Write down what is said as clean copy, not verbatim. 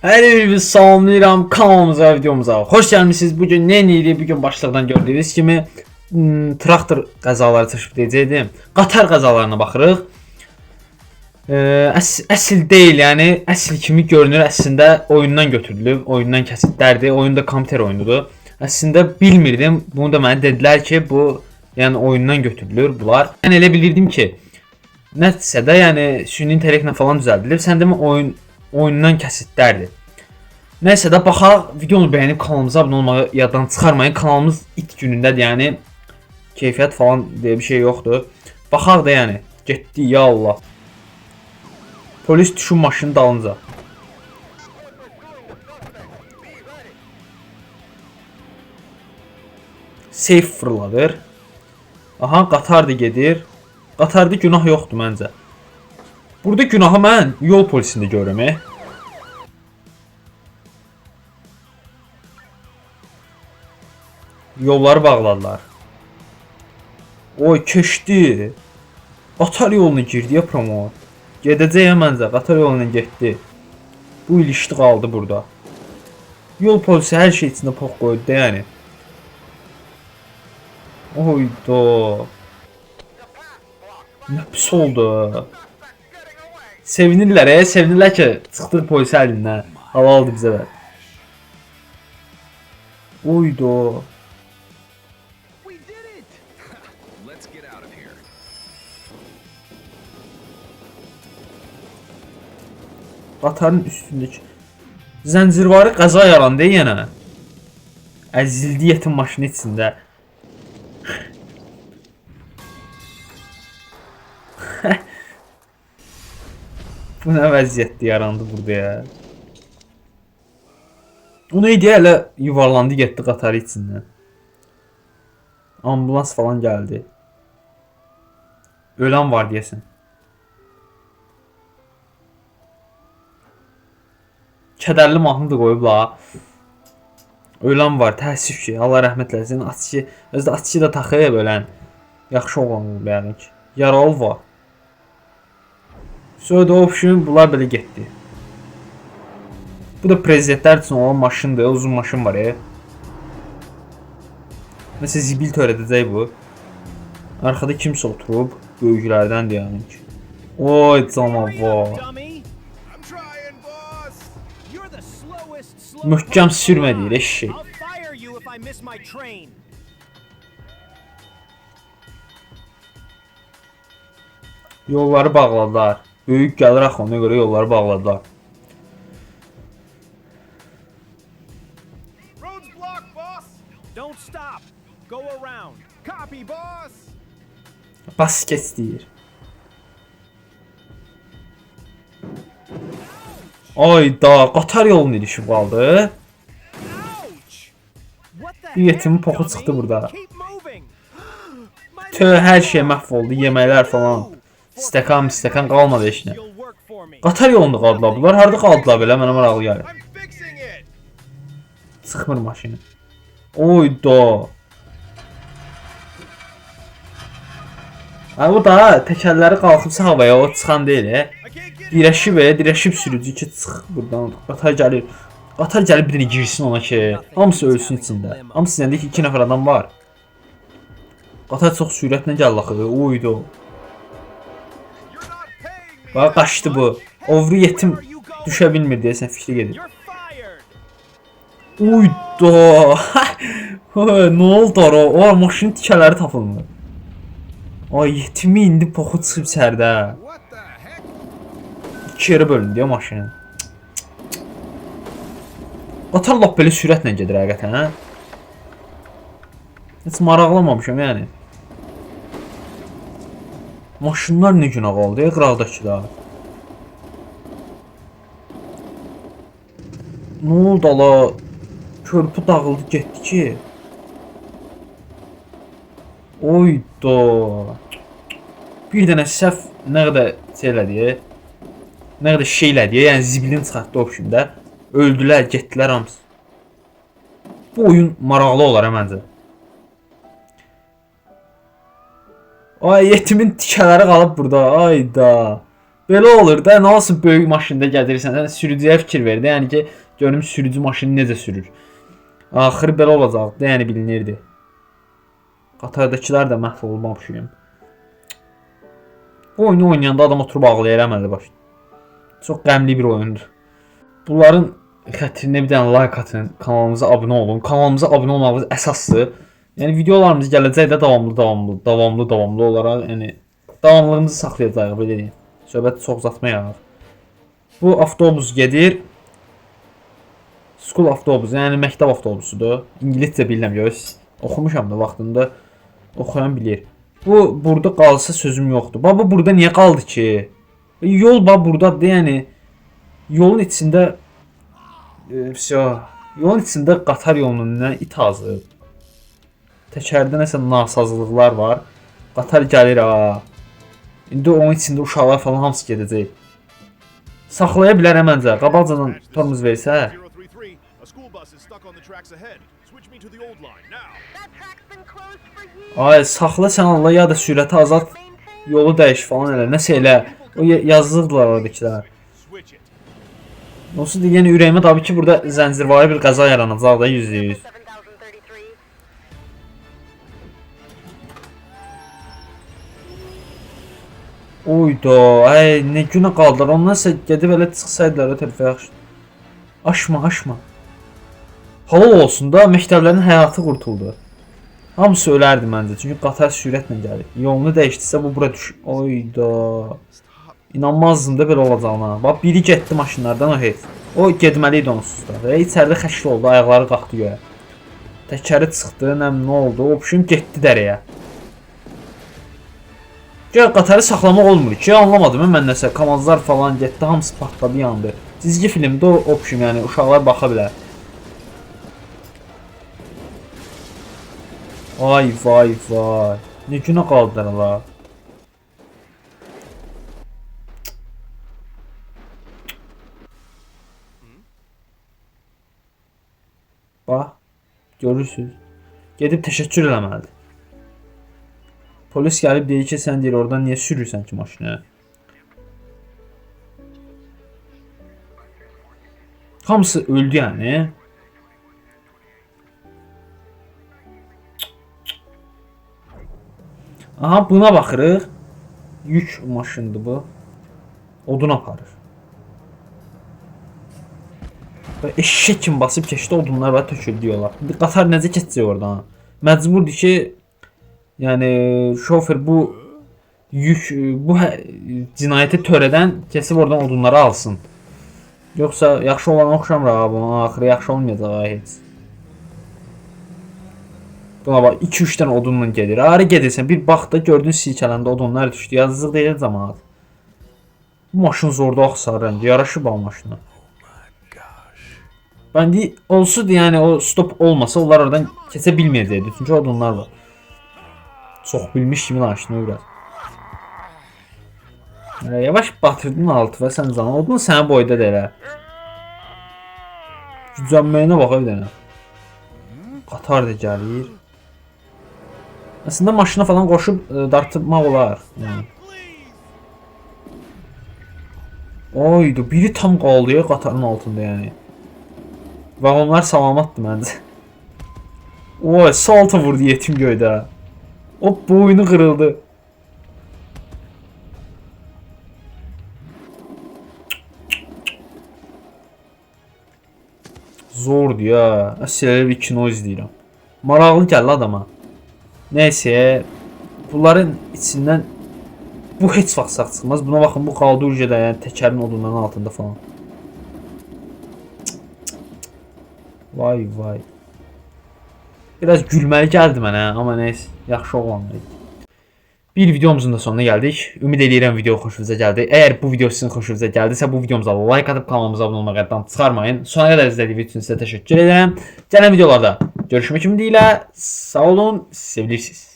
Hər birinizi salamlayıram kanalımıza və videomuza. Xoş gəlmisiniz. Bugün nə edirik? Bugün başlıqdan gördüyünüz kimi traktor qəzaları təşkil edəcəydim. Qatar qəzalarına baxırıq. Əsl deyil, yəni əsl kimi görünür. Əslində oyundan götürülüb, oyundan kəsiklərdir. Oyun da kompüter oyunudur. Əslində bilmirdim. Bunu da mənə dedilər ki, bu yəni oyundan götürülür bunlar. Mən elə bilirdim ki, nəsə də yəni süni intellektlə falan düzəldilib. Sən demə oyundan kəsiklərdir. Nəysə də baxaq, videonu bəyənib kanalımıza abunə olmağı yaddan çıxarmayın. Kanalımız it günündədir, yəni keyfiyyət falan deyə bir şey yoxdur. Baxaq da yəni, getdi ya Allah. Polis düşün maşının dalınca. Safe fırladır. Aha, qatardı gedir. Qatarda günah yoxdur məncə. Burada günahı mən yol polisində görürəm. Yolları bağladılar. Oy, keçdi. Qatar yoluna girdi ya promo. Gedəcək məncə, qatar yoluna getdi. Bu ilişdi qaldı burada. Yol polisi hər şey içində pox qoydu da yəni. Oyda. Nə pis oldu. Sevinirlər, sevinirlər ki, çıxdıq polisi əlindən. Halaldır bizə ver. Oyda. Qatarın üstündəki zəncirvarı qəza yarandı yenə. Əzildi yetim maşının içində. Bu nə vəziyyətdir yarandı burada ya. O neydi hələ yuvarlandı getdi qatarı içindən. Ambulans falan gəldi. Ölən var deyəsən. Kədərli mahnı da qoyublar. Ölən var, təəssüf ki, Allah rəhmət eləsin. Açıcı, özdə açıcı da taxıb ölən. Yaxşı oğlan olub yəni ki. Yaralı var. Sonra da option bunlar belə getdi. Bu da prezidentlər üçün olan maşındır, uzun maşın var ya. Mesela zibil törədəcək bu. Arkada kimsə oturub, böyüklərdəndir yəni ki. Oy canavar. Möhkəm sürmə deyir eşşək. Yolları bağladılar. Böyük gəlir axı, ona görə yolları bağladılar. Bas keç deyir. Ayda, qatar yolunu ilişib qaldı. Bir yetimin poxu çıxdı burada. Tö, hər şey məhv oldu, yeməklər falan. Stəkan qalmadı heç nə. Qatar yolunda qaldılar bunlar, harada qaldılar belə, mənə maraqlı gəlir. Sıxmır maşını. Oyda. Bu da təkərləri qalxıbsa havaya, o çıxan deyil. Dirəşib sürücü ki, çıx buradan. Qatar gəlir. Qatar gəlib birini girsin ona ki, hamısı ölsün içində. Hamısı içində ki, 2 nəfər adam var. Qatar çox sürətlə gəlir axı. Oydu. Bax, qaçdı bu. Ovru yetim düşə bilmir deyəsən fikri gedir. Oyda. Nə oldu ora? O maşının tikələri tapılmır. Ay, yetimi indi poxu çıxıb içərdə. 2 yerə bölündü ya maşının. Qatar lap belə sürətlə gedir həqiqətən, hə? Heç maraqlamamışam yəni. Maşınlar nə günah qaldı ya qıraqdakılar. Nə oldu ala? Körpü dağıldı getdi ki. Oyda. Bir dənə səhv nə qədər şeylədi. Nə qədər şeylədi, yəni zibilin çıxartdı optionda. Öldülər, getdilər hamısı. Bu oyun maraqlı olar məncə. Ay, yetimin tikələri qalıb burada. Ayda. Belə olur da, nə olsun böyük maşında gəzirsən, sən sürücüyə fikir ver də, yəni ki, görüm sürücü maşını necə sürür. Axırı belə olacaqdı, yəni bilinirdi. Qatardakılar da məhv olmamışım. Bu oyunu oynayanda adam oturub ağlayır əməlli başlı. Çox qəmli bir oyundur. Bunların xətrinə bir dənə like atın, kanalımıza abunə olun. Kanalımıza abunə olmağınız əsasdır. Yəni videolarımız gələcək də davamlı olaraq, yəni davamlılığımızı saxlayacağıq, belə deyim. Söhbəti çox uzatmayaq. Bu avtobus gedir. School avtobusu, yəni məktəb avtobusudur. İngiliscə bilirəm, görürsüz. Oxumuşam da vaxtında. Oxuyan bilir. Bu burada qalsa sözüm yoxdur. Baba burada niyə qaldı ki? Yol burdadır, yəni yolun içində yolun içində qatar yolunun it azıb. Təkərdə nəsə nasazlıqlar var. Qatar gəlir ha. İndi onun içində uşaqlar falan hamısı gedəcək. Saxlaya bilər məncə. Qabaqcadan tormuz versə. Ay, saxla sən Allah, ya da sürəti azalt, yolu dəyiş falan elə, nəsə elə. O yazdılar oradakılar. Onsuz da yəni ürəyimə tabii ki burada zəncirvari bir qəza yaranacaq da %100. Oyda, ay nə günə qaldılar. Ondansa gedib elə çıxsaydılar o tərəfə yaxşı. Aşma. Halal olsun da məktəblərin həyatı qurtuldu. Hamısı ölərdi məncə. Çünki qatar sürətlə gəlir. Yolunu dəyişdirsə bu bura düş. Oyda. İnanmazdım da belə olacağına. Bax biri getdi maşınlardan o heç. O getməli idi onsuz da. Və içəridə xəşli oldu, ayaqları qalxdı göyə. Təkəri çıxdı, nə oldu? O pişim getdi dərəyə. Gəl qatarı saxlamaq olmur ki, anlamadım mən nəsə. Kamazlar falan getdi, hamısı partladı, yandı. Cizgi filmdə o pişim, yəni uşaqlar baxa bilər. Vay. Ne günə qaldılar la. Bax, görürsünüz. Gedib təşəkkür eləməlidir. Polis gəlib deyir ki, sən deyir oradan niyə sürürsən ki maşını? Hamısı öldü yəni. Aha, buna baxırıq. Yük maşındır bu. Odun aparır. Və eşşək kimi basıb keçdi, odunlar və töküldü yola. Qatar necə keçəcək oradan? Məcburdur ki, yəni şofer bu yük, bu cinayəti törədən keçib oradan odunları alsın. Yoxsa yaxşı olan oxşamır ha, bunun axırı yaxşı olmayacaq heç. Buna bax 2-3 dənə odunla gedir. Hara gedirsən bir bax da gördün silkələndə odunlar düşdü. Yazıq deyil cəmaət. Bu maşın zorda axsar rəndi. Yaraşıb o maşına. Bəndi olsaydı yəni o stop olmasa onlar oradan keçə bilməyəcəkdi. Çünki odunlar var. Çox bilmiş kimi danışdın biraz. Yavaş batırdın altı və sən canın. Odun sənə boyda da elə. Gücənməyinə bax bir dənə. Qatar da gəlir. Aslında maşına falan qoşub dartmaq olar. Oydu, biri tam qaldı ya qatarın altında yəni. Vagonlar salamatdır məncə. Oy, salta vurdu yetim göydə. O boynu qırıldı. Zordur ya. Əsələ bir kino izləyirəm. Maraqlı gəldi adama. Neyse, bunların içindən bu heç vaxt sağ çıxmaz. Buna baxın, bu qaldı ucada, yəni təkərin odunların altında falan. Vay. Biraz gülməli gəldi mənə, amma neyse, yaxşı oğlanlar. Bir videomuzun da sonuna gəldik. Ümid edirəm video xoşunuza gəldi. Əgər bu video sizin xoşunuza gəldiysə, bu videomuza like atıb kanalımıza abunə olmağı yaddan çıxarmayın. Sona qədər izlədiyiniz üçün sizə təşəkkür edirəm. Gələn videolarda görüşmək ümidilə. Sağ olun, sevilirsiniz.